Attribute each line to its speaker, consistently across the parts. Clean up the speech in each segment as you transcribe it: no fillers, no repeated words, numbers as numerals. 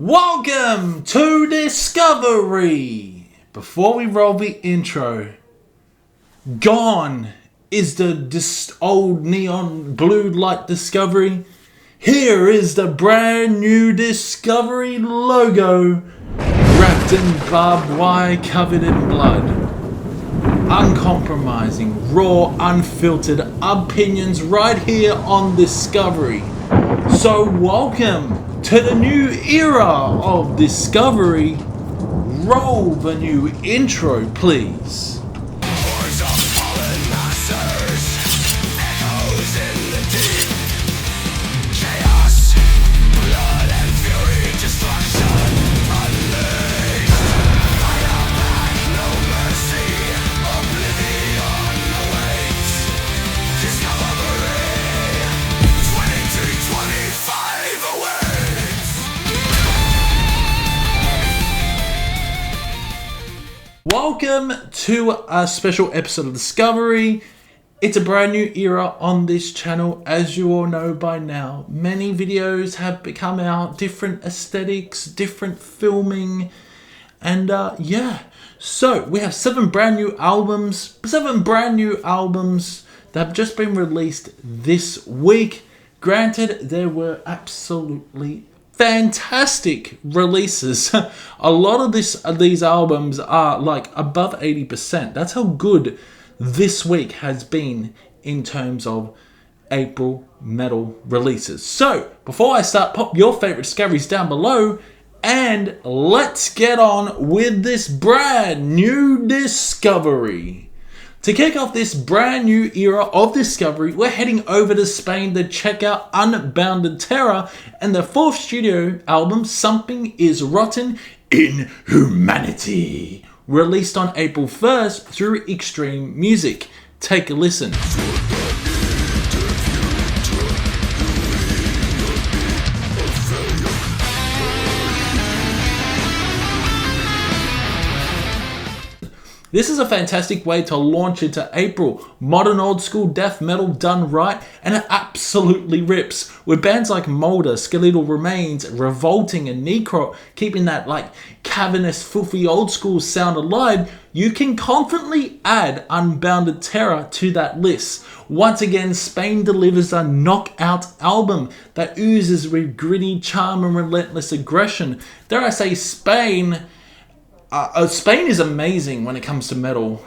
Speaker 1: Welcome to Discovery! Before we roll the intro, gone is the old neon blue light Discovery. Here is the brand new Discovery logo, wrapped in barbed wire covered in blood. Uncompromising, raw, unfiltered opinions right here on Discovery. So welcome to the new era of Discovery. Roll the new intro, please. Welcome to a special episode of Discovery. It's a brand new era on this channel, as you all know by now. Many videos have come out, different aesthetics, different filming, and yeah. So we have seven brand new albums that have just been released this week. Granted, there were absolutely fantastic releases. A lot of these albums are like above 80%. That's how good this week has been in terms of April metal releases. So before I start, pop your favorite discoveries down below and let's get on with this brand new Discovery. To kick off this brand new era of Discovery, we're heading over to Spain to check out Unbounded Terror and their fourth studio album, Something Is Rotten in Humanity, released on April 1st through Extreme Music. Take a listen. This is a fantastic way to launch into April. Modern old school death metal done right, and it absolutely rips. With bands like Molder, Skeletal Remains, Revolting, and Necro keeping that like cavernous, filthy old school sound alive, you can confidently add Unbounded Terror to that list. Once again, Spain delivers a knockout album that oozes with gritty charm and relentless aggression. Dare I say, Spain is amazing when it comes to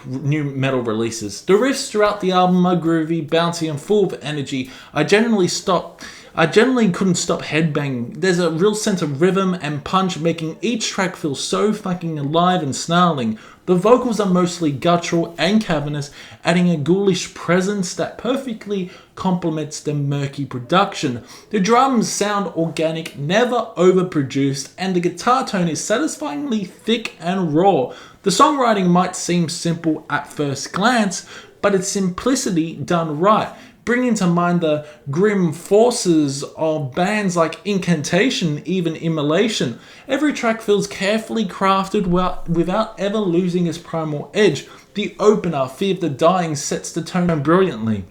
Speaker 1: new metal releases. The riffs throughout the album are groovy, bouncy, and full of energy. I generally couldn't stop headbanging. There's a real sense of rhythm and punch, making each track feel so fucking alive and snarling. The vocals are mostly guttural and cavernous, adding a ghoulish presence that perfectly complements the murky production. The drums sound organic, never overproduced, and the guitar tone is satisfyingly thick and raw. The songwriting might seem simple at first glance, but its simplicity done right, bringing to mind the grim forces of bands like Incantation, even Immolation. Every track feels carefully crafted without ever losing its primal edge. The opener, Fear of the Dying, sets the tone brilliantly.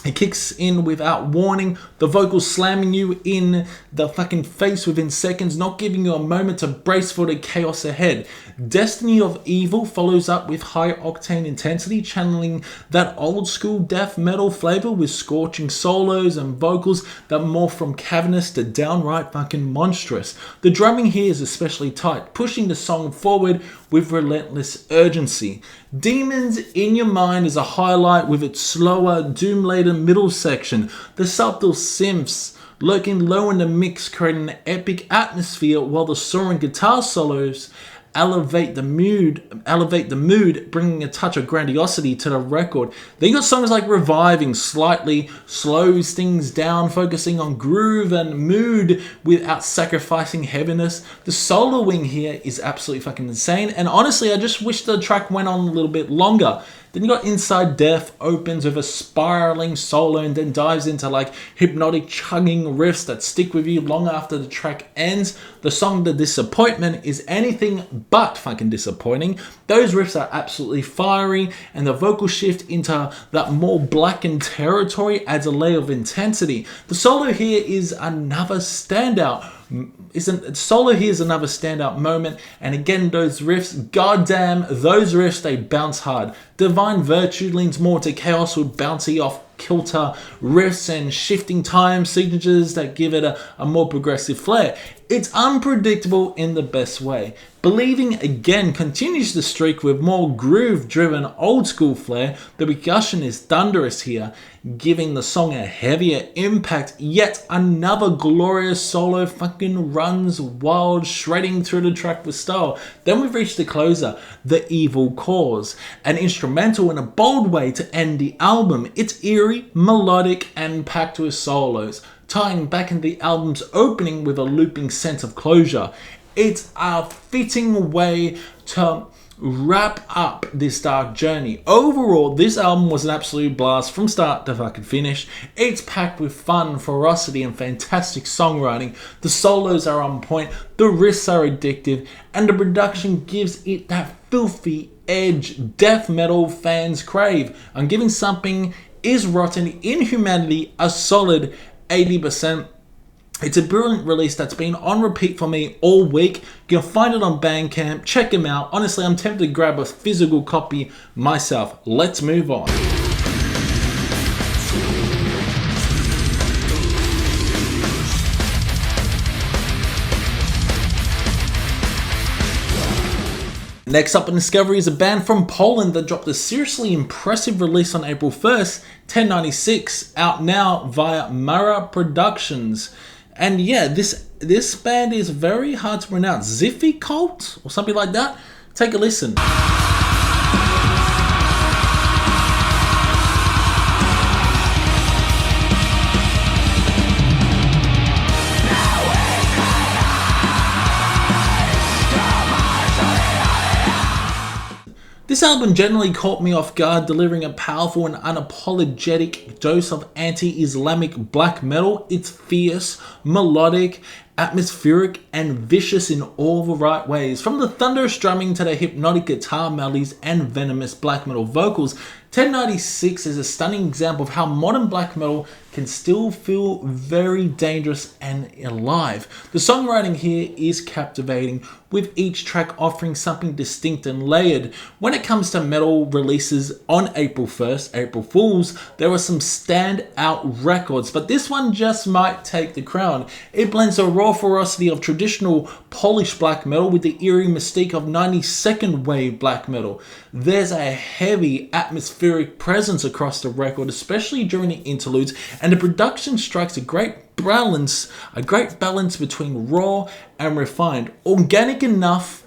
Speaker 1: It kicks in without warning, the vocals slamming you in the fucking face within seconds, not giving you a moment to brace for the chaos ahead. Destiny of Evil follows up with high octane intensity, channeling that old school death metal flavor with scorching solos and vocals that morph from cavernous to downright fucking monstrous. The drumming here is especially tight, pushing the song forward with relentless urgency. Demons in Your Mind is a highlight with its slower, doom-laden middle section. The subtle synths lurking low in the mix, creating an epic atmosphere, while the soaring guitar solos elevate the mood, bringing a touch of grandiosity to the record. Then you got songs like Reviving, slightly slows things down, focusing on groove and mood without sacrificing heaviness. The soloing here is absolutely fucking insane, and honestly, I just wish the track went on a little bit longer. Then you got Inside Death, opens with a spiraling solo and then dives into like hypnotic chugging riffs that stick with you long after the track ends. The song The Disappointment is anything but fucking disappointing. Those riffs are absolutely fiery, and the vocal shift into that more blackened territory adds a layer of intensity. The solo here is another standout. Solo here is another standout moment, and again those riffs, goddamn, those riffs, they bounce hard. Divine Virtue leans more to chaos with bouncy off kilter riffs and shifting time signatures that give it a more progressive flair. It's unpredictable in the best way. Believing again continues the streak with more groove driven old school flair. The percussion is thunderous here, giving the song a heavier impact. Yet another glorious solo fucking runs wild, shredding through the track with style. Then we've reached the closer, The Evil Cause, an instrumental in a bold way to end the album. It's eerie, melodic, and packed with solos, tying back into the album's opening with a looping sense of closure. It's a fitting way to wrap up this dark journey. Overall, this album was an absolute blast from start to fucking finish. It's packed with fun, ferocity, and fantastic songwriting. The solos are on point, the riffs are addictive, and the production gives it that filthy edge death metal fans crave. I'm giving Something Is Rotten in Humanity a solid 80%. It's a brilliant release that's been on repeat for me all week. You can find it on Bandcamp. Check him out. Honestly, I'm tempted to grab a physical copy myself. Let's move on. Next up in Discovery is a band from Poland that dropped a seriously impressive release on April 1st, 1096, out now via Mara Productions. And yeah, this band is very hard to pronounce. Xificurk or something like that. Take a listen. This album generally caught me off guard, delivering a powerful and unapologetic dose of anti-Islamic black metal. It's fierce, melodic, atmospheric, and vicious in all the right ways. From the thunderous drumming to the hypnotic guitar melodies and venomous black metal vocals, 1096 is a stunning example of how modern black metal can still feel very dangerous and alive. The songwriting here is captivating, with each track offering something distinct and layered. When it comes to metal releases on April 1st, April Fools, there are some standout records, but this one just might take the crown. It blends the raw ferocity of traditional Polish black metal with the eerie mystique of 92nd wave black metal. There's a heavy atmospheric presence across the record, especially during the interludes, and the production strikes a great balance between raw and refined, organic enough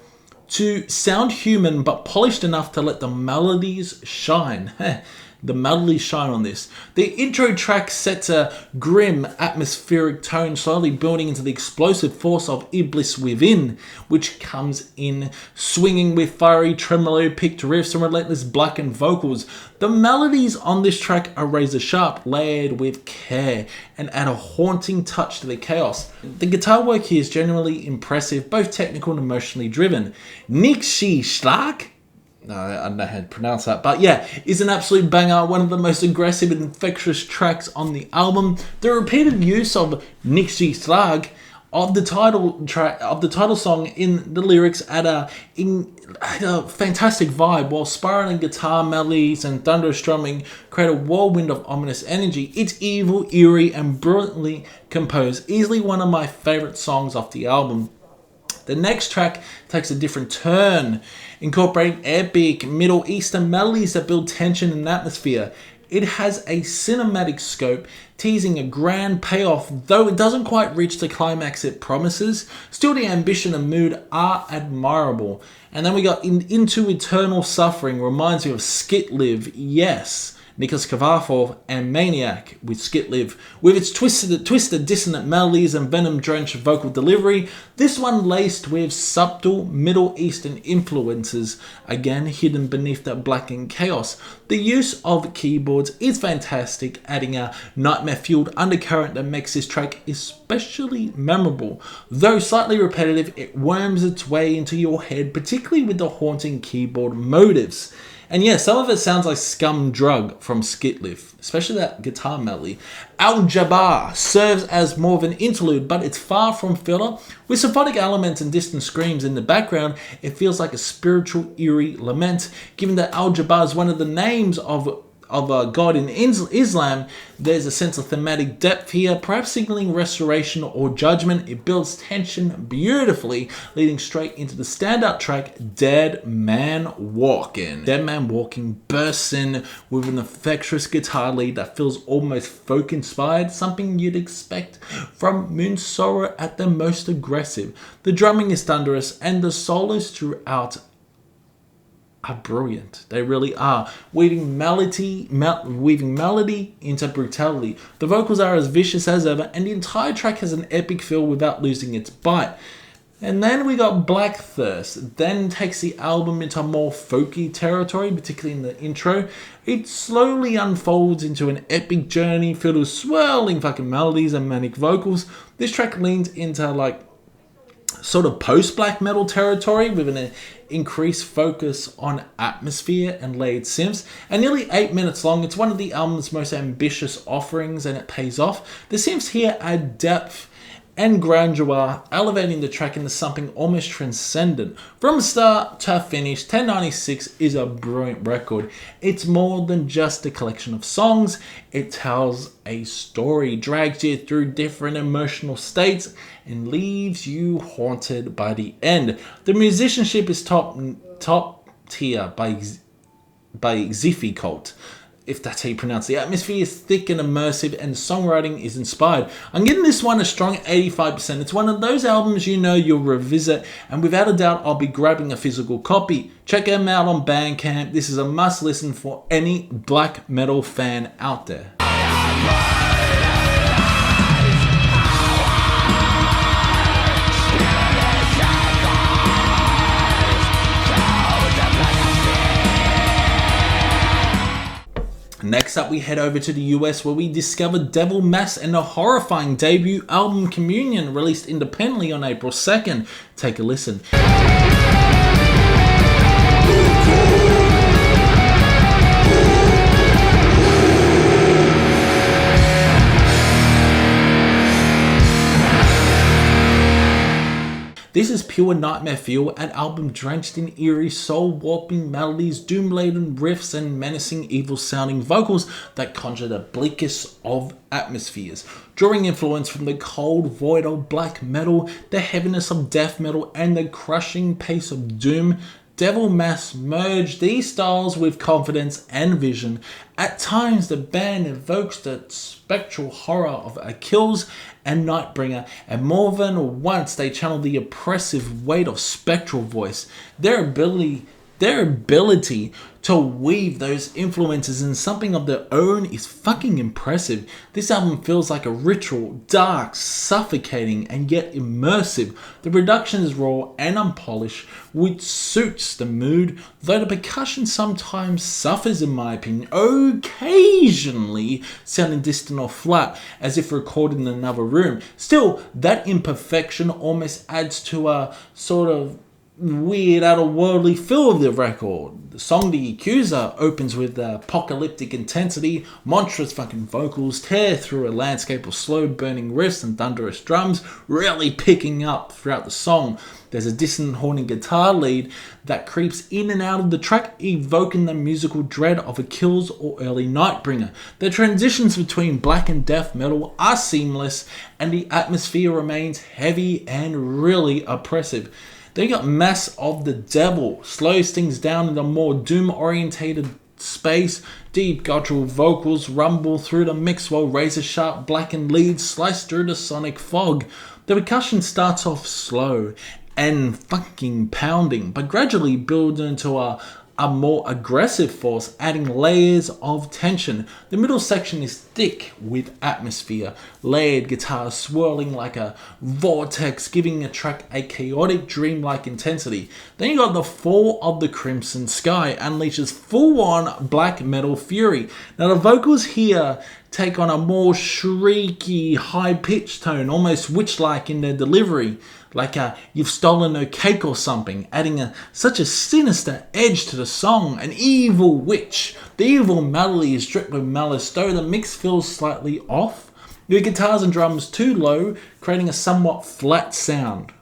Speaker 1: to sound human but polished enough to let the melodies shine. The melodies shine on this. The intro track sets a grim, atmospheric tone, slowly building into the explosive force of Iblis within, which comes in swinging with fiery tremolo-picked riffs and relentless blackened vocals. The melodies on this track are razor sharp, layered with care, and add a haunting touch to the chaos. The guitar work here is genuinely impressive, both technical and emotionally driven. Xificurk? No, I don't know how to pronounce that, but yeah, is an absolute banger, one of the most aggressive and infectious tracks on the album. The repeated use of Xificurk of the title song in the lyrics add a fantastic vibe, while spiraling guitar melodies and thunderous drumming create a whirlwind of ominous energy. It's evil, eerie, and brilliantly composed, easily one of my favorite songs off the album. The next track takes a different turn, incorporating epic Middle Eastern melodies that build tension and atmosphere. It has a cinematic scope, teasing a grand payoff, though it doesn't quite reach the climax it promises. Still, the ambition and mood are admirable. And then we got Into Eternal Suffering, reminds me of Skitlive, yes, Nikos Kvartov, and Maniac with Skitlive. With its twisted dissonant melodies and venom-drenched vocal delivery, this one laced with subtle Middle Eastern influences, again hidden beneath that blackened chaos. The use of keyboards is fantastic, adding a nightmare-fueled undercurrent that makes this track especially memorable. Though slightly repetitive, it worms its way into your head, particularly with the haunting keyboard motives. And yeah, some of it sounds like Scum Drug from Skitlift, especially that guitar melody. Al-Jabbar serves as more of an interlude, but it's far from filler. With symphonic elements and distant screams in the background, it feels like a spiritual, eerie lament. Given that Al-Jabbar is one of the names of a god in Islam, there's a sense of thematic depth here, perhaps signaling restoration or judgment. It builds tension beautifully, leading straight into the standout track, Dead Man Walking. Dead Man Walking bursts in with an infectious guitar lead that feels almost folk-inspired, something you'd expect from Moon Sorrow at their most aggressive. The drumming is thunderous, and the solos throughout are brilliant. They really are. Weaving melody into brutality. The vocals are as vicious as ever, and the entire track has an epic feel without losing its bite. And then we got Black Thirst. Then takes the album into more folky territory, particularly in the intro. It slowly unfolds into an epic journey filled with swirling fucking melodies and manic vocals. This track leans into like sort of post-black metal territory with an increased focus on atmosphere and layered synths. And nearly 8 minutes long, it's one of the album's most ambitious offerings, and it pays off. The synths here add depth and grandeur, elevating the track into something almost transcendent. From start to finish, 1096 is a brilliant record. It's more than just a collection of songs. It tells a story, drags you through different emotional states, and leaves you haunted by the end. The musicianship is top tier by Xificurk, if that's how you pronounce it. The atmosphere is thick and immersive, and the songwriting is inspired. I'm giving this one a strong 85%. It's one of those albums you know you'll revisit, and without a doubt I'll be grabbing a physical copy. Check them out on Bandcamp. This is a must listen for any black metal fan out there. Next up, we head over to the US, where we discover Devil Mass and the horrifying debut album Communion, released independently on April 2nd. Take a listen. This is pure nightmare feel, an album drenched in eerie, soul-warping melodies, doom-laden riffs, and menacing, evil-sounding vocals that conjure the bleakest of atmospheres. Drawing influence from the cold void of black metal, the heaviness of death metal, and the crushing pace of doom, Devil Mass merged these styles with confidence and vision. At times, the band evokes the spectral horror of Achilles and Nightbringer, and more than once they channel the oppressive weight of spectral voice. Their ability to weave those influences in something of their own is fucking impressive. This album feels like a ritual, dark, suffocating, and yet immersive. The production is raw and unpolished, which suits the mood, though the percussion sometimes suffers, in my opinion, occasionally sounding distant or flat, as if recorded in another room. Still, that imperfection almost adds to a sort of weird, otherworldly feel of the record. The song The Accuser opens with apocalyptic intensity, monstrous fucking vocals tear through a landscape of slow burning riffs and thunderous drums, really picking up throughout the song. There's a distant haunting guitar lead that creeps in and out of the track, evoking the musical dread of Achilles or early Nightbringer. The transitions between black and death metal are seamless, and the atmosphere remains heavy and really oppressive. Then you got Mass of the Devil, slows things down in a more doom-orientated space. Deep guttural vocals rumble through the mix while razor-sharp blackened leads slice through the sonic fog. The percussion starts off slow and fucking pounding, but gradually builds into a more aggressive force, adding layers of tension. The middle section is thick with atmosphere, layered guitars swirling like a vortex, giving a track a chaotic, dreamlike intensity. Then you got The Fall of the Crimson Sky, unleashes full-on black metal fury. Now the vocals here take on a more shrieky, high-pitched tone, almost witch-like in their delivery. like you've stolen no cake or something, adding such a sinister edge to the song. An evil witch. The evil melody is dripped with malice, though the mix feels slightly off. Your guitars and drums too low, creating a somewhat flat sound.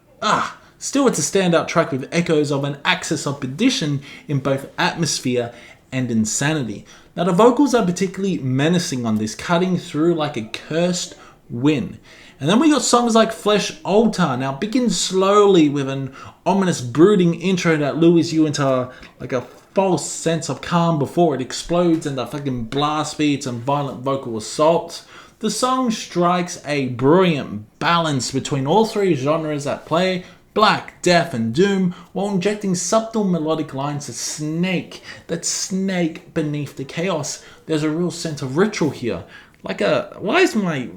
Speaker 1: Still it's a standout track with echoes of an axis of perdition in both atmosphere and insanity. Now the vocals are particularly menacing on this, cutting through like a cursed wind. And then we got songs like Flesh Altar. Now begins slowly with an ominous brooding intro that lures you into like a false sense of calm before it explodes into fucking blast beats and violent vocal assaults. The song strikes a brilliant balance between all three genres at play, black, death, and doom, while injecting subtle melodic lines that snake beneath the chaos. There's a real sense of ritual here. Why is my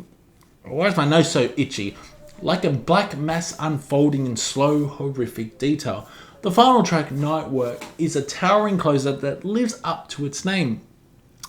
Speaker 1: nose so itchy? Like a black mass unfolding in slow, horrific detail. The final track, Nightwork, is a towering closer that lives up to its name,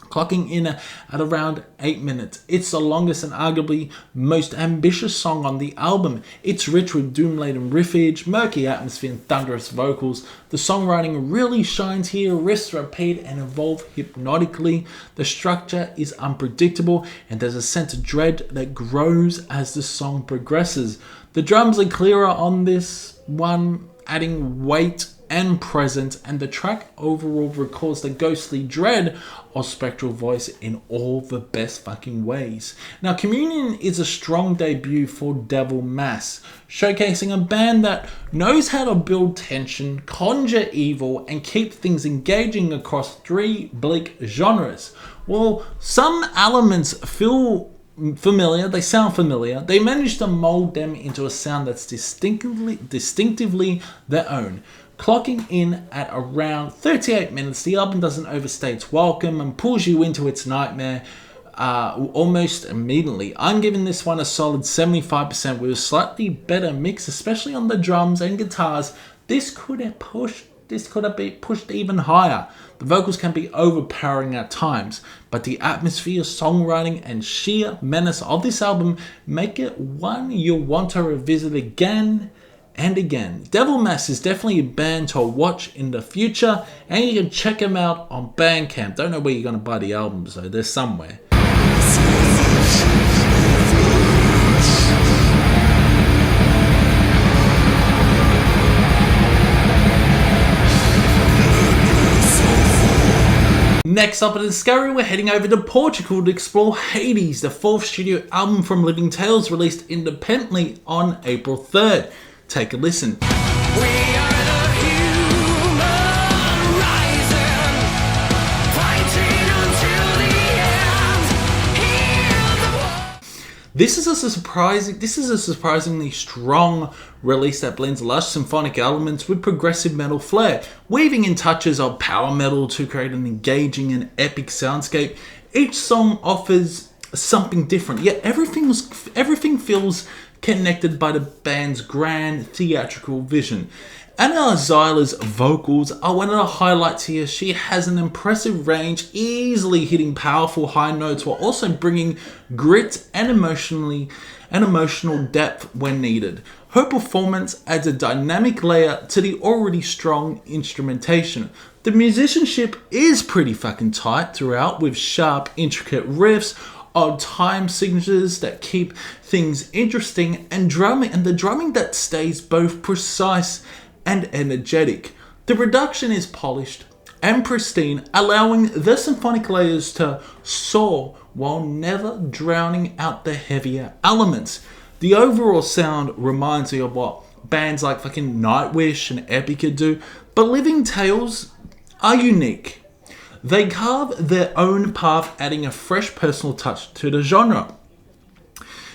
Speaker 1: clocking in at around 8 minutes. It's the longest and arguably most ambitious song on the album. It's rich with doom-laden riffage, murky atmosphere, and thunderous vocals. The songwriting really shines here, riffs repeat and evolve hypnotically. The structure is unpredictable, and there's a sense of dread that grows as the song progresses. The drums are clearer on this one, adding weight and presence, and the track overall recalls the ghostly dread of Spectral Voice in all the best fucking ways. Now, Communion is a strong debut for Devil Mass, showcasing a band that knows how to build tension, conjure evil, and keep things engaging across three bleak genres. While some elements feel familiar, they sound familiar, they manage to mold them into a sound that's distinctively their own. Clocking in at around 38 minutes, the album doesn't overstay its welcome and pulls you into its nightmare almost immediately. I'm giving this one a solid 75% with a slightly better mix, especially on the drums and guitars. This could have been pushed even higher. The vocals can be overpowering at times, but the atmosphere, songwriting, and sheer menace of this album make it one you'll want to revisit again and again. Devil Mass is definitely a band to watch in the future, and you can check them out on Bandcamp. Don't know where you're going to buy the albums though, they're somewhere. Next up at Discovery, we're heading over to Portugal to explore Hades, the fourth studio album from Living Tales, released independently on April 3rd. Take a listen. This is a surprisingly strong release that blends lush symphonic elements with progressive metal flair, weaving in touches of power metal to create an engaging and epic soundscape. Each song offers something different, yet everything feels connected by the band's grand theatrical vision. Anna Zyla's vocals are one of the highlights here. She has an impressive range, easily hitting powerful high notes while also bringing grit and emotional depth when needed. Her performance adds a dynamic layer to the already strong instrumentation. The musicianship is pretty fucking tight throughout, with sharp, intricate riffs, odd time signatures that keep things interesting, and the drumming that stays both precise and energetic. The production is polished and pristine, allowing the symphonic layers to soar while never drowning out the heavier elements. The overall sound reminds me of what bands like fucking Nightwish and Epica do, but Living Tales are unique. They carve their own path, adding a fresh personal touch to the genre.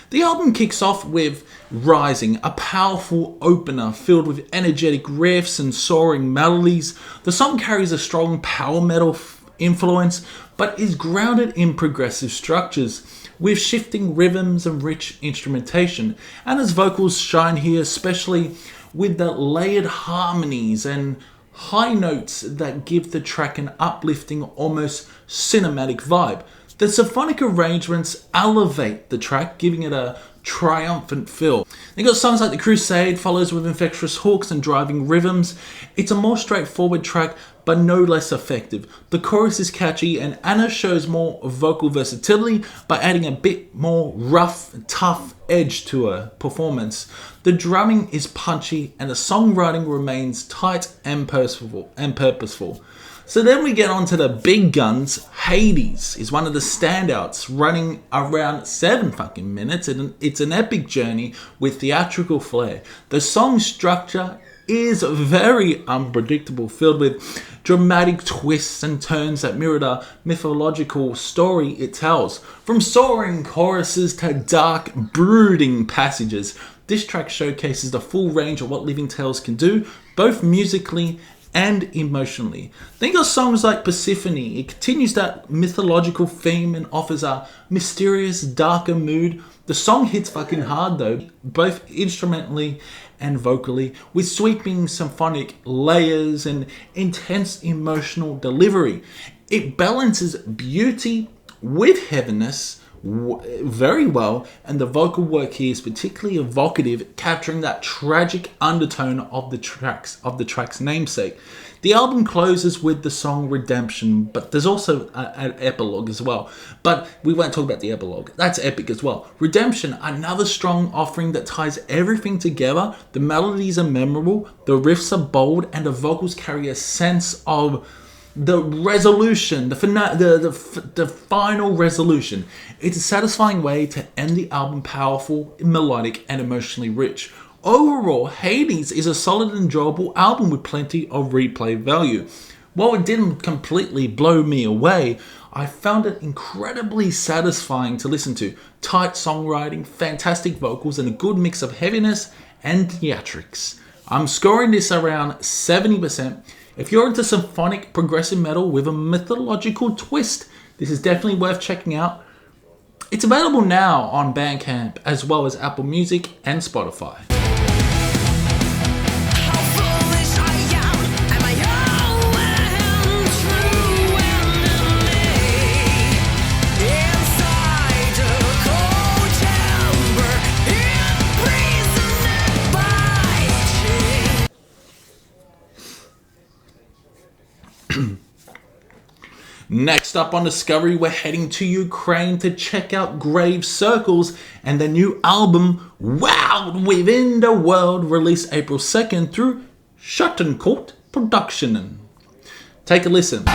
Speaker 1: The album kicks off with Rising, a powerful opener filled with energetic riffs and soaring melodies. The song carries a strong power metal influence, but is grounded in progressive structures, with shifting rhythms and rich instrumentation. Anna's vocals shine here, especially with the layered harmonies and high notes that give the track an uplifting, almost cinematic vibe. The symphonic arrangements elevate the track, giving it a triumphant feel. They got songs like The Crusade, follows with infectious hooks and driving rhythms. It's a more straightforward track, but no less effective. The chorus is catchy, and Anna shows more vocal versatility by adding a bit more rough, tough edge to her performance. The drumming is punchy, and the songwriting remains tight and purposeful. So then we get on to the big guns. Hades is one of the standouts, running around 7 fucking minutes, and it's an epic journey with theatrical flair. The song structure is very unpredictable, filled with dramatic twists and turns that mirror the mythological story it tells. From soaring choruses to dark, brooding passages, this track showcases the full range of what Living Tales can do, both musically and emotionally. Think of songs like Persephone. It continues that mythological theme and offers a mysterious, darker mood. The song hits fucking hard though, both instrumentally and vocally, with sweeping symphonic layers and intense emotional delivery. It balances beauty with heaviness very well, and the vocal work here is particularly evocative, capturing that tragic undertone of the track's namesake. The album closes with the song Redemption, but there's also an epilogue as well. But we won't talk about the epilogue. That's epic as well. Redemption, another strong offering that ties everything together. The melodies are memorable, the riffs are bold, and the vocals carry a sense of the resolution, the final resolution. It's a satisfying way to end the album, powerful, melodic, and emotionally rich. Overall, Hades is a solid, enjoyable album with plenty of replay value. While it didn't completely blow me away, I found it incredibly satisfying to listen to. Tight songwriting, fantastic vocals, and a good mix of heaviness and theatrics. I'm scoring this around 70%. If you're into symphonic progressive metal with a mythological twist, this is definitely worth checking out. It's available now on Bandcamp as well as Apple Music and Spotify. Next up on Discovery, we're heading to Ukraine to check out Grave Circles and their new album, Wild Within the World, released April 2nd through Xificurk Production. Take a listen.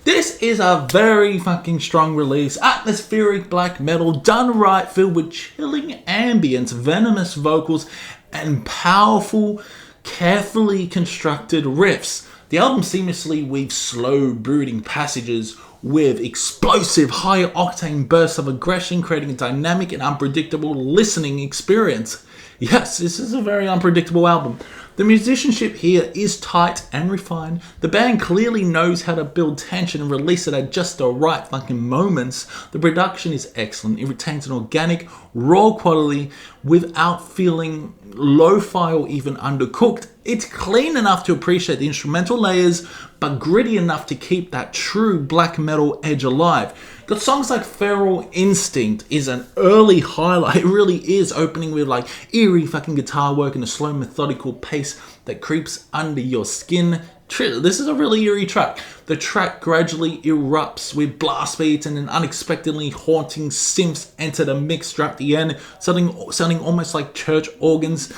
Speaker 1: This is a very fucking strong release. Atmospheric black metal done right, filled with chilling ambience, venomous vocals, and powerful, carefully constructed riffs. The album seamlessly weaves slow, brooding passages with explosive, high-octane bursts of aggression, creating a dynamic and unpredictable listening experience. Yes, this is a very unpredictable album. The musicianship here is tight and refined. The band clearly knows how to build tension and release it at just the right fucking moments. The production is excellent. It retains an organic, raw quality without feeling lo-fi or even undercooked. It's clean enough to appreciate the instrumental layers, but gritty enough to keep that true black metal edge alive. Got songs like Feral Instinct is an early highlight. It really is, opening with like eerie fucking guitar work and a slow methodical pace that creeps under your skin. This is a really eerie track. The track gradually erupts with blast beats and an unexpectedly haunting synths enter the mix throughout the end, sounding almost like church organs.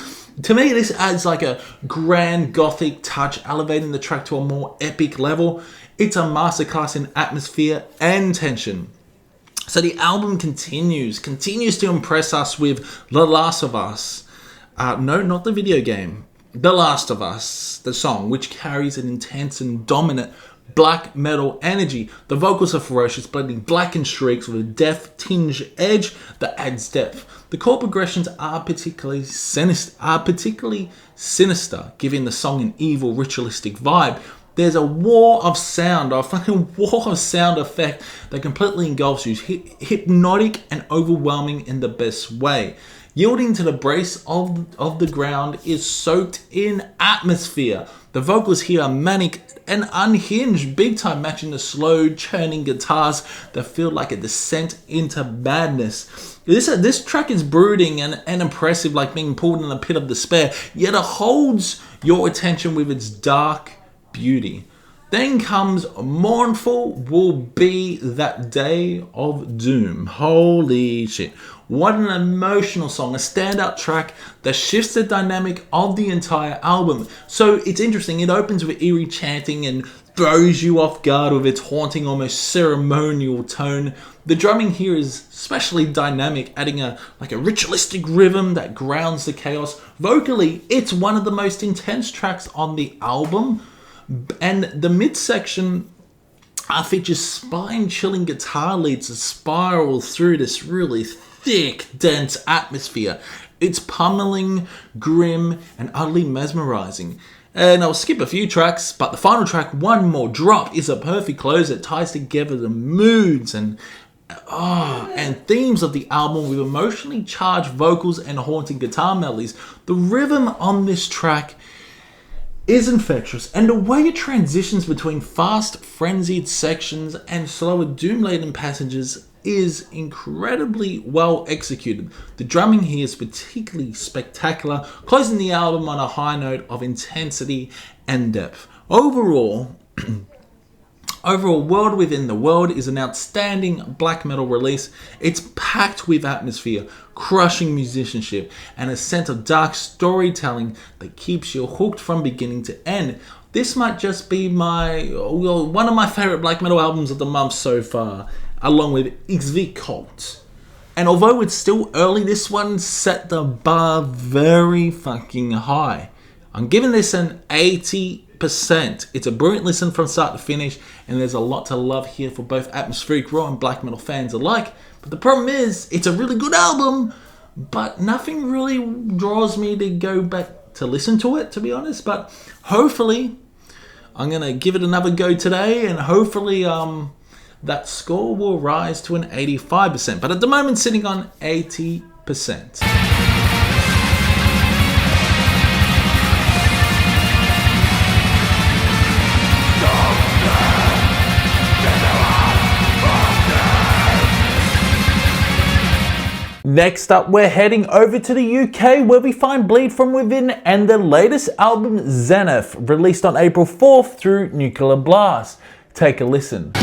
Speaker 1: To me, this adds like a grand gothic touch, elevating the track to a more epic level. It's a masterclass in atmosphere and tension. So the album continues to impress us with The Last of Us. No, not the video game. The Last of Us, the song, which carries an intense and dominant black metal energy. The vocals are ferocious, blending blackened shrieks with a death tinge edge that adds depth. The chord progressions are particularly sinister, giving the song an evil, ritualistic vibe. There's a war of sound, a fucking war of sound effect that completely engulfs you. Hypnotic and overwhelming in the best way. Yielding to the brace of the ground is soaked in atmosphere. The vocals here are manic and unhinged, big time, matching the slow churning guitars that feel like a descent into madness. This track is brooding and impressive, like being pulled in a pit of despair, yet it holds your attention with its dark beauty. Then comes Mournful Will Be That Day of Doom. Holy shit. What an emotional song, a standout track that shifts the dynamic of the entire album. So it's interesting, it opens with eerie chanting and throws you off guard with its haunting, almost ceremonial tone. The drumming here is especially dynamic, adding a ritualistic rhythm that grounds the chaos. Vocally, it's one of the most intense tracks on the album. And the midsection features spine-chilling guitar leads that spiral through this really thick, dense atmosphere. It's pummeling, grim, and utterly mesmerizing. And I'll skip a few tracks, but the final track, One More Drop, is a perfect close that ties together the moods and themes of the album with emotionally charged vocals and haunting guitar melodies. The rhythm on this track is infectious, and the way it transitions between fast, frenzied sections and slower, doom-laden passages is incredibly well executed. The drumming here is particularly spectacular, closing the album on a high note of intensity and depth. Overall, World Within the World is an outstanding black metal release. It's packed with atmosphere, crushing musicianship, and a sense of dark storytelling that keeps you hooked from beginning to end. This might just be one of my favorite black metal albums of the month so far, along with Xificurk. And although it's still early, this one set the bar very fucking high. I'm giving this an 80%. It's a brilliant listen from start to finish, and there's a lot to love here for both atmospheric raw and black metal fans alike. But the problem is, it's a really good album, but nothing really draws me to go back to listen to it, to be honest. But hopefully, I'm going to give it another go today, and hopefully that score will rise to an 85%. But at the moment, sitting on 80%. Next up, we're heading over to the UK, where we find Bleed From Within and their latest album, Zenith, released on April 4th through Nuclear Blast. Take a listen.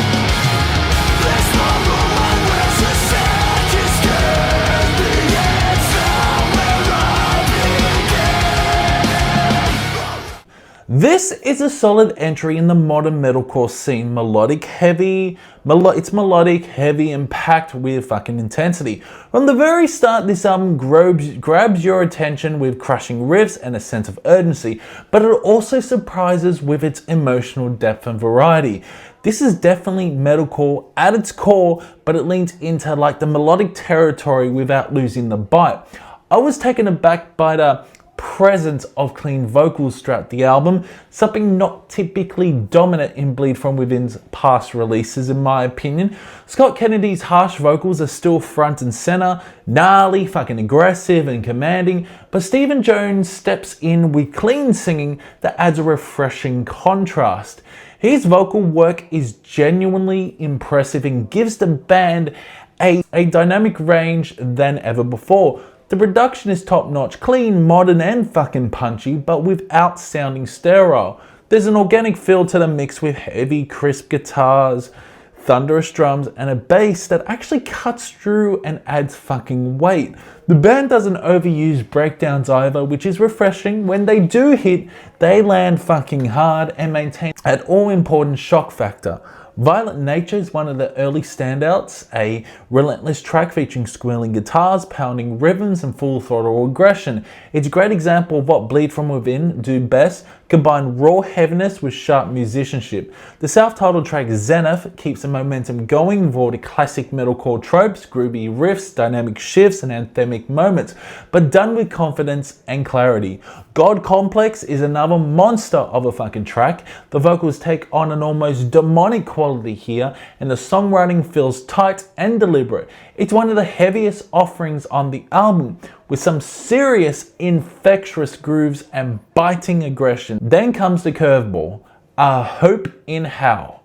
Speaker 1: This is a solid entry in the modern metalcore scene. It's melodic, heavy, and packed with fucking intensity. From the very start, this album grabs your attention with crushing riffs and a sense of urgency, but it also surprises with its emotional depth and variety. This is definitely metalcore at its core, but it leans into the melodic territory without losing the bite. I was taken aback by the presence of clean vocals throughout the album, something not typically dominant in Bleed From Within's past releases, in my opinion. Scott Kennedy's harsh vocals are still front and center, gnarly, fucking aggressive and commanding, but Stephen Jones steps in with clean singing that adds a refreshing contrast. His vocal work is genuinely impressive and gives the band a dynamic range than ever before. The production is top-notch, clean, modern, and fucking punchy, but without sounding sterile. There's an organic feel to the mix with heavy, crisp guitars, thunderous drums, and a bass that actually cuts through and adds fucking weight. The band doesn't overuse breakdowns either, which is refreshing. When they do hit, they land fucking hard and maintain an all-important shock factor. Violent Nature is one of the early standouts, a relentless track featuring squealing guitars, pounding rhythms, and full throttle aggression. It's a great example of what Bleed From Within do best, combine raw heaviness with sharp musicianship. The self-titled track Zenith keeps the momentum going with all the classic metalcore tropes, groovy riffs, dynamic shifts, and anthemic moments, but done with confidence and clarity. God Complex is another monster of a fucking track. The vocals take on an almost demonic quality here, and the songwriting feels tight and deliberate. It's one of the heaviest offerings on the album, with some serious infectious grooves and biting aggression. Then comes the curveball, A Hope in Hell.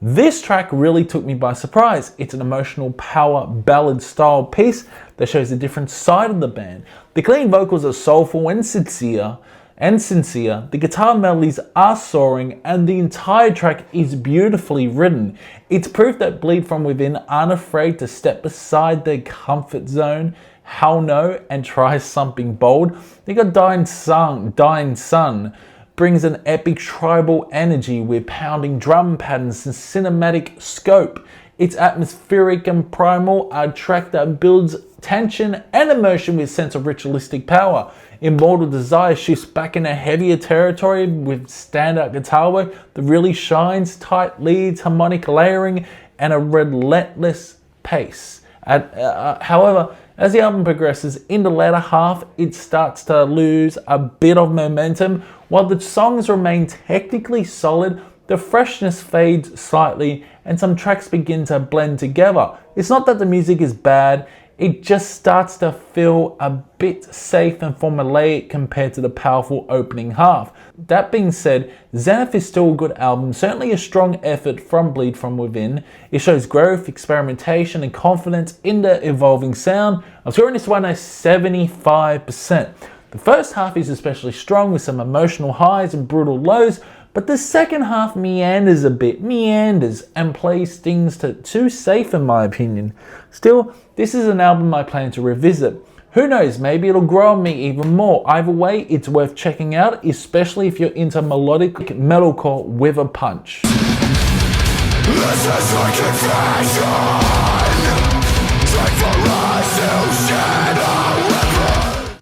Speaker 1: This track really took me by surprise. It's an emotional power ballad style piece that shows a different side of the band. The clean vocals are soulful and sincere. The guitar melodies are soaring, and the entire track is beautifully written. It's proof that Bleed From Within aren't afraid to step aside their comfort zone, hell no, and try something bold. They got Dying Sun brings an epic tribal energy with pounding drum patterns and cinematic scope. It's atmospheric and primal, a track that builds tension and emotion with sense of ritualistic power. Immortal Desire shifts back into heavier territory with standout guitar work that really shines, tight leads, harmonic layering, and a relentless pace. However, as the album progresses in the latter half, it starts to lose a bit of momentum. While the songs remain technically solid, the freshness fades slightly and some tracks begin to blend together. It's not that the music is bad, it just starts to feel a bit safe and formulaic compared to the powerful opening half. That being said, Zenith is still a good album, certainly a strong effort from Bleed From Within. It shows growth, experimentation, and confidence in the evolving sound. I'm scoring this one a 75%. The first half is especially strong with some emotional highs and brutal lows, but the second half meanders and plays things too safe in my opinion. Still, this is an album I plan to revisit. Who knows, maybe it'll grow on me even more. Either way, it's worth checking out, especially if you're into melodic metalcore with a punch. This is like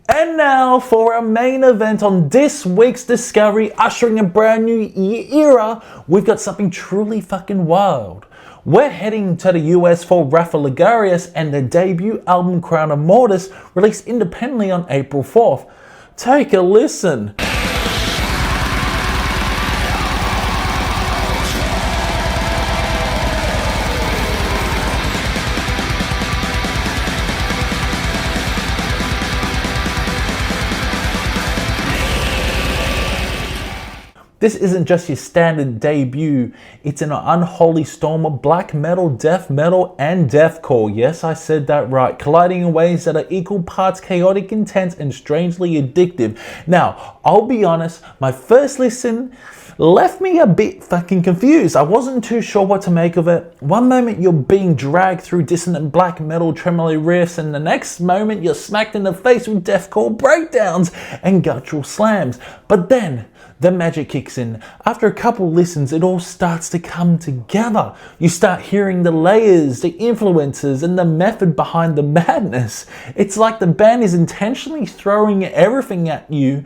Speaker 1: and now for our main event on this week's Discovery, ushering a brand new era, we've got something truly fucking wild. We're heading to the US for Logarius and their debut album Crown of Mortis, released independently on April 4th. Take a listen. This isn't just your standard debut, it's an unholy storm of black metal, death metal, and deathcore. Yes, I said that right, colliding in ways that are equal parts chaotic, intense, and strangely addictive. Now, I'll be honest, my first listen left me a bit fucking confused. I wasn't too sure what to make of it. One moment you're being dragged through dissonant black metal tremolo riffs, and the next moment you're smacked in the face with deathcore breakdowns and guttural slams. But then the magic kicks in. After a couple listens, it all starts to come together. You start hearing the layers, the influences, and the method behind the madness. It's like the band is intentionally throwing everything at you,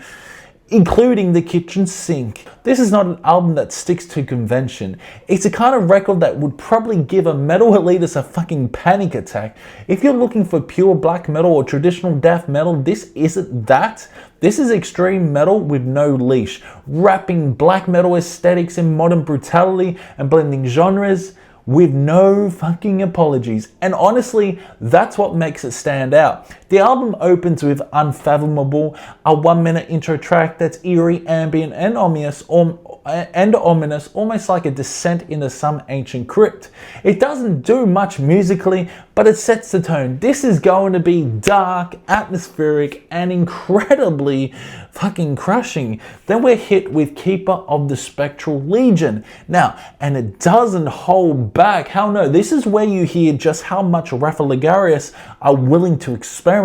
Speaker 1: including the kitchen sink. This is not an album that sticks to convention. It's a kind of record that would probably give a metal elitist a fucking panic attack. If you're looking for pure black metal or traditional death metal, this isn't that. This is extreme metal with no leash, wrapping black metal aesthetics in modern brutality and blending genres with no fucking apologies. And honestly, that's what makes it stand out. The album opens with Unfathomable, a 1 minute intro track that's eerie, ambient, and ominous, almost like a descent into some ancient crypt. It doesn't do much musically, but it sets the tone. This is going to be dark, atmospheric, and incredibly fucking crushing. Then we're hit with Keeper of the Spectral Legion. Now, and it doesn't hold back. Hell no, this is where you hear just how much Logarius are willing to experiment.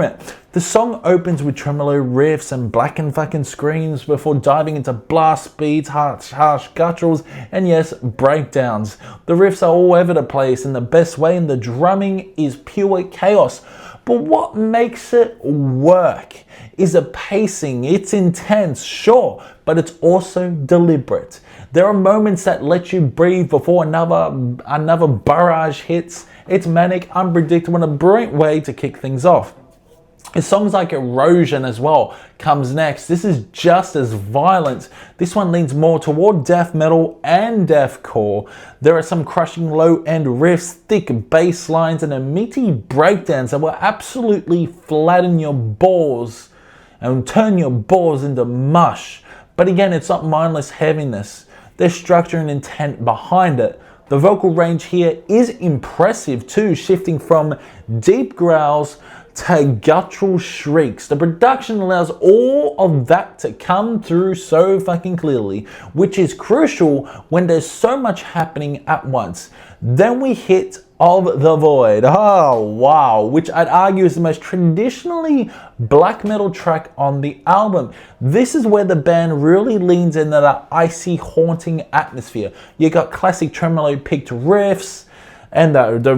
Speaker 1: The song opens with tremolo riffs and blackened fucking screams before diving into blast beats, harsh gutturals, and yes, breakdowns. The riffs are all over the place in the best way, and the drumming is pure chaos. But what makes it work is the pacing. It's intense, sure, but it's also deliberate. There are moments that let you breathe before another barrage hits. It's manic, unpredictable, and a brilliant way to kick things off. Songs like Erosion as well comes next. This is just as violent. This one leans more toward death metal and deathcore. There are some crushing low-end riffs, thick bass lines, and a meaty breakdowns that will absolutely flatten your balls and turn your balls into mush. But again, it's not mindless heaviness. There's structure and intent behind it. The vocal range here is impressive too, shifting from deep growls to guttural shrieks. The production allows all of that to come through so fucking clearly, which is crucial when there's so much happening at once. Then we hit Of the Void. Oh wow, which I'd argue is the most traditionally black metal track on the album. This is where the band really leans into that icy, haunting atmosphere. You got classic tremolo picked riffs, and the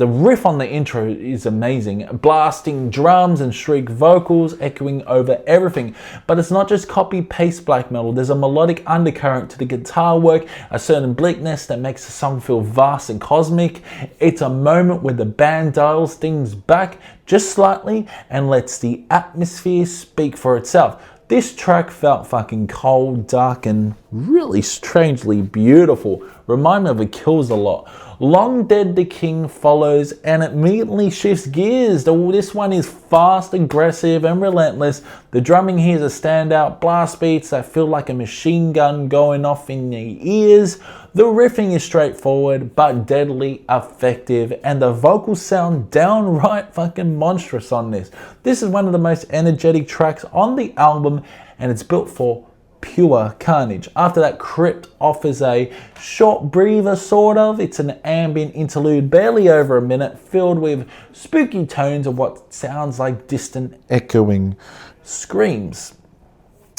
Speaker 1: riff on the intro is amazing. Blasting drums and shriek vocals echoing over everything. But it's not just copy-paste black metal. There's a melodic undercurrent to the guitar work, a certain bleakness that makes the song feel vast and cosmic. It's a moment where the band dials things back just slightly and lets the atmosphere speak for itself. This track felt fucking cold, dark, and really strangely beautiful. Remind me of The Kills a lot. Long Dead the King follows and immediately shifts gears. This one is fast, aggressive, and relentless. The drumming here is a standout. Blast beats that feel like a machine gun going off in your ears. The riffing is straightforward but deadly effective, and the vocals sound downright fucking monstrous on this. This is one of the most energetic tracks on the album, and it's built for pure carnage. After that, Crypt offers a short breather, sort of. It's an ambient interlude, barely over a minute, filled with spooky tones of what sounds like distant echoing screams.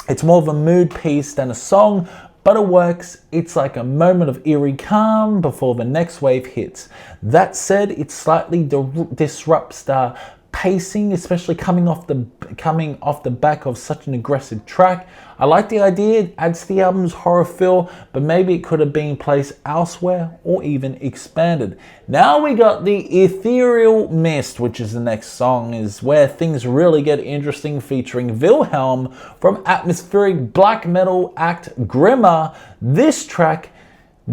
Speaker 1: It's more of a mood piece than a song, but it works. It's like a moment of eerie calm before the next wave hits. That said, it slightly disrupts the pacing, especially coming off the back of such an aggressive track. I like the idea, it adds to the album's horror feel, but maybe it could have been placed elsewhere or even expanded. Now we got the Ethereal Mist, which is the next song, is where things really get interesting, featuring Wilhelm from atmospheric black metal act Grimmer. This track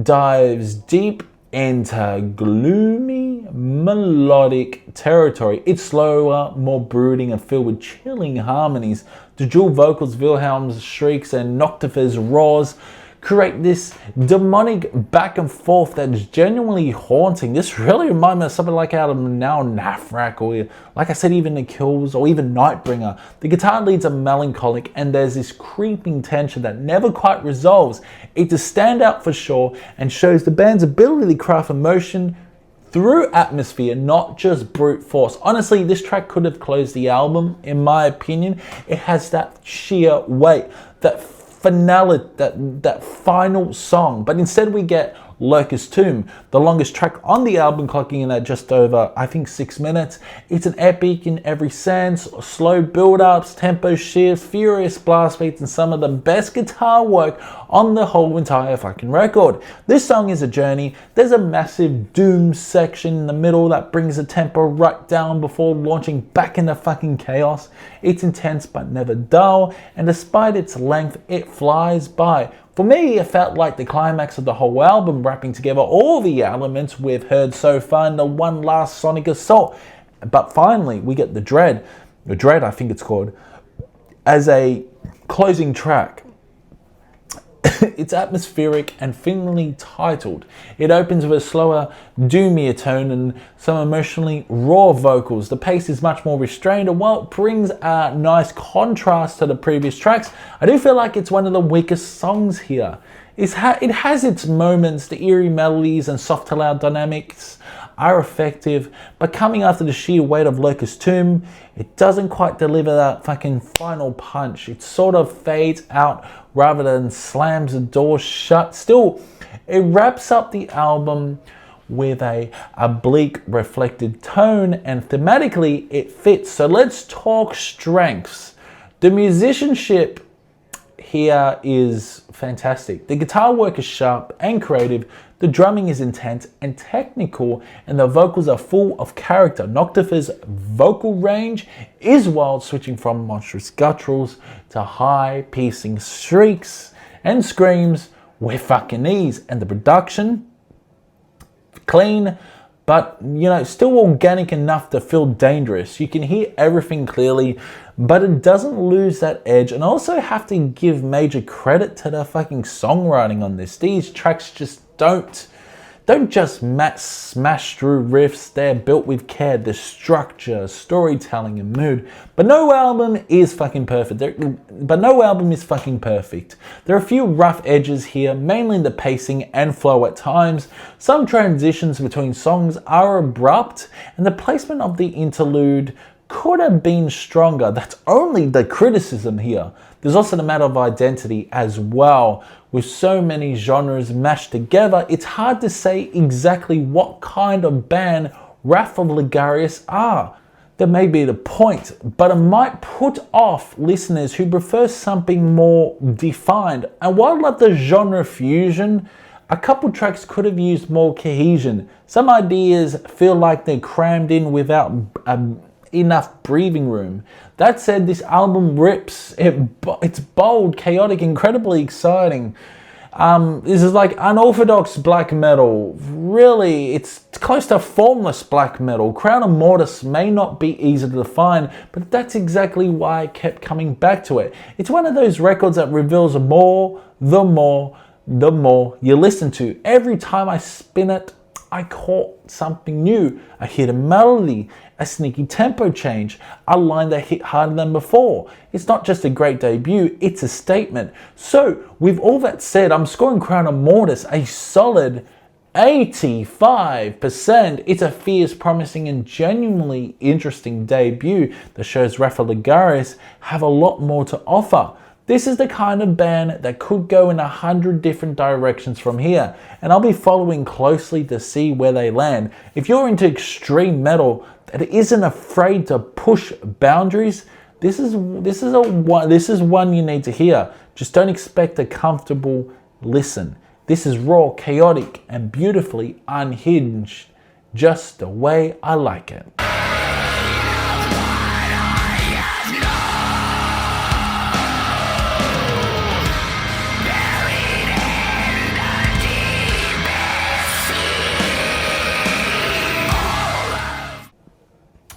Speaker 1: dives deep into gloomy, melodic territory. It's slower, more brooding, and filled with chilling harmonies. The dual vocals, Wilhelm's shrieks and Noctifer's roars, create this demonic back and forth that is genuinely haunting. This really reminds me of something like out of now Nafrak, or like I said, even The Kills, or even Nightbringer. The guitar leads are melancholic, and there's this creeping tension that never quite resolves. It's a standout for sure, and shows the band's ability to craft emotion through atmosphere, not just brute force. Honestly, this track could have closed the album, in my opinion. It has that sheer weight, that finale, that final song, but instead we get Lurker's Tomb, the longest track on the album, clocking in at just over, I think, 6 minutes. It's an epic in every sense, slow build-ups, tempo shifts, furious blast beats, and some of the best guitar work on the whole entire fucking record. This song is a journey. There's a massive doom section in the middle that brings the tempo right down before launching back into fucking chaos. It's intense but never dull, and despite its length, it flies by. For me, it felt like the climax of the whole album, wrapping together all the elements we've heard so far in the one last sonic assault. But finally, we get the Dread, I think it's called, as a closing track. It's atmospheric and thinly titled. It opens with a slower, doomier tone and some emotionally raw vocals. The pace is much more restrained, and while it brings a nice contrast to the previous tracks, I do feel like it's one of the weakest songs here. It has its moments. The eerie melodies and soft to loud dynamics are effective, but coming after the sheer weight of Lurker's Tomb, it doesn't quite deliver that fucking final punch. It sort of fades out rather than slams the door shut. Still, it wraps up the album with a bleak reflected tone, and thematically it fits. So let's talk strengths. The musicianship here is fantastic. The guitar work is sharp and creative, the drumming is intense and technical, and the vocals are full of character. Noctifer's vocal range is wild, switching from monstrous gutturals to high piercing shrieks and screams with fucking ease, and the production, clean, but still organic enough to feel dangerous. You can hear everything clearly, but it doesn't lose that edge. And I also have to give major credit to the fucking songwriting on this. These tracks just don't just smash through riffs. They're built with care, the structure, storytelling, and mood. But no album is fucking perfect. There are a few rough edges here, mainly in the pacing and flow at times. Some transitions between songs are abrupt, and the placement of the interlude could have been stronger. That's only the criticism here. There's also the matter of identity as well. With so many genres mashed together, it's hard to say exactly what kind of band Wrath of Logarius are. That may be the point, but it might put off listeners who prefer something more defined. And while I love the genre fusion, a couple tracks could have used more cohesion. Some ideas feel like they're crammed in without enough breathing room. That said, this album rips. It's bold, chaotic, incredibly exciting. This is like unorthodox black metal. Really, it's close to formless black metal. Crown of Mortis may not be easy to define, but that's exactly why I kept coming back to it. It's one of those records that reveals more the more you listen to. Every time I spin it, I caught something new. I hit a melody, a sneaky tempo change, a line that hit harder than before. It's not just a great debut, it's a statement. So, with all that said, I'm scoring Crown of Mortis a solid 85%. It's a fierce, promising, and genuinely interesting debut that shows Wrath of Logarius have a lot more to offer. This is the kind of band that could go in 100 different directions from here, and I'll be following closely to see where they land. If you're into extreme metal that isn't afraid to push boundaries, this is one you need to hear. Just don't expect a comfortable listen. This is raw, chaotic, and beautifully unhinged, just the way I like it.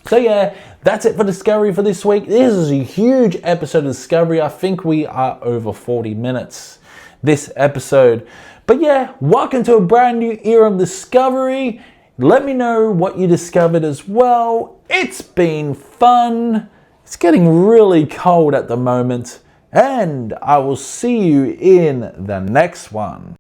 Speaker 1: So yeah, that's it for Discovery for this week. This is a huge episode of Discovery. I think we are over 40 minutes this episode. But yeah, welcome to a brand new era of Discovery. Let me know what you discovered as well. It's been fun. It's getting really cold at the moment. And I will see you in the next one.